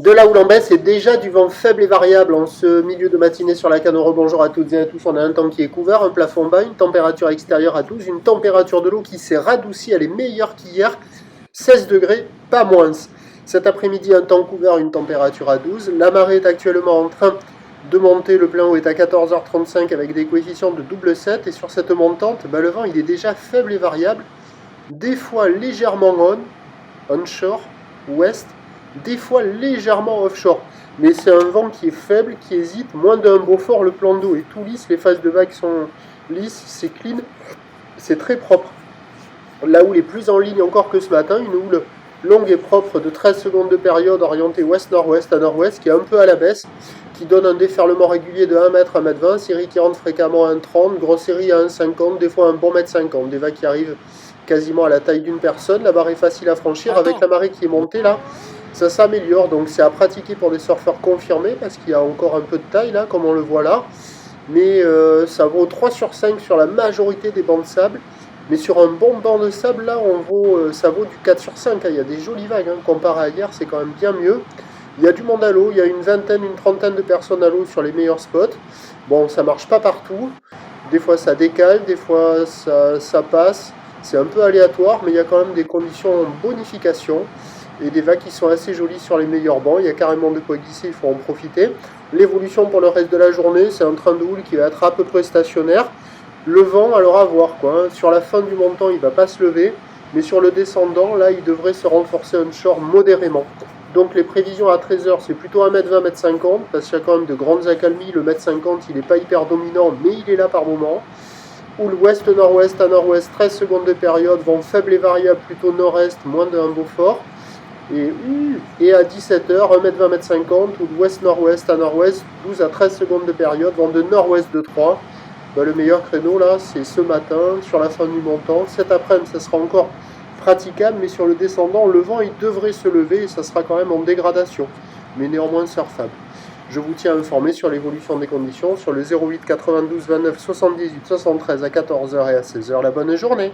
De là où l'on baisse, c'est déjà du vent faible et variable en ce milieu de matinée sur la canne. Rebonjour à toutes et à tous. On a un temps qui est couvert, un plafond bas, une température extérieure à 12, une température de l'eau qui s'est radoucie, elle est meilleure qu'hier, 16 degrés, pas moins. Cet après-midi, un temps couvert, une température à 12. La marée est actuellement en train de monter. Le plein eau est à 14h35 avec des coefficients de double 7. Et sur cette montante, le vent il est déjà faible et variable, des fois légèrement onshore, ouest, des fois légèrement offshore. Mais c'est un vent qui est faible, qui hésite, moins d'un Beaufort, le plan d'eau est tout lisse, les phases de vagues sont lisses, c'est clean, c'est très propre. La houle est plus en ligne encore que ce matin, une houle longue et propre de 13 secondes de période orientée ouest-nord-ouest à nord-ouest, qui est un peu à la baisse, qui donne un déferlement régulier de 1 m à 1,20 m, série qui rentre fréquemment à 1,30 m, grosse série à 1,50 m, des fois un bon 1,50 m, des vagues qui arrivent quasiment à la taille d'une personne. La barre est facile à franchir, avec la marée qui est montée là, ça s'améliore, donc c'est à pratiquer pour des surfeurs confirmés, parce qu'il y a encore un peu de taille là, comme on le voit là, mais ça vaut 3 sur 5 sur la majorité des bancs de sable. Mais sur un bon banc de sable, là, ça vaut du 4 sur 5. Hein. Il y a des jolies vagues. Hein. Comparé à hier, c'est quand même bien mieux. Il y a du monde à l'eau. Il y a une vingtaine, une trentaine de personnes à l'eau sur les meilleurs spots. Bon, ça marche pas partout. Des fois, ça décale. Des fois, ça passe. C'est un peu aléatoire, mais il y a quand même des conditions en bonification. Et des vagues qui sont assez jolies sur les meilleurs bancs. Il y a carrément de quoi glisser, il faut en profiter. L'évolution pour le reste de la journée, c'est un train de houle qui va être à peu près stationnaire. Le vent, alors à voir quoi. Hein. Sur la fin du montant, il ne va pas se lever, mais sur le descendant, là, il devrait se renforcer onshore modérément. Donc les prévisions à 13h, c'est plutôt 1,20 m, 1,50 m, parce qu'il y a quand même de grandes accalmies. Le 1,50 m, il n'est pas hyper dominant, mais il est là par moment. Houle ouest-nord-ouest à nord-ouest, 13 secondes de période, vent faible et variable, plutôt nord-est, moins d'un Beaufort. Et à 17h, 1,20 m, 1,50 m, houle ouest-nord-ouest à nord-ouest, 12 à 13 secondes de période, vent de nord-ouest de 3. Le meilleur créneau là, c'est ce matin, sur la fin du montant. Cet après-midi, ça sera encore praticable, mais sur le descendant, le vent il devrait se lever et ça sera quand même en dégradation, mais néanmoins surfable. Je vous tiens informé sur l'évolution des conditions sur le 08 92 29 78 73 à 14h et à 16h. La bonne journée.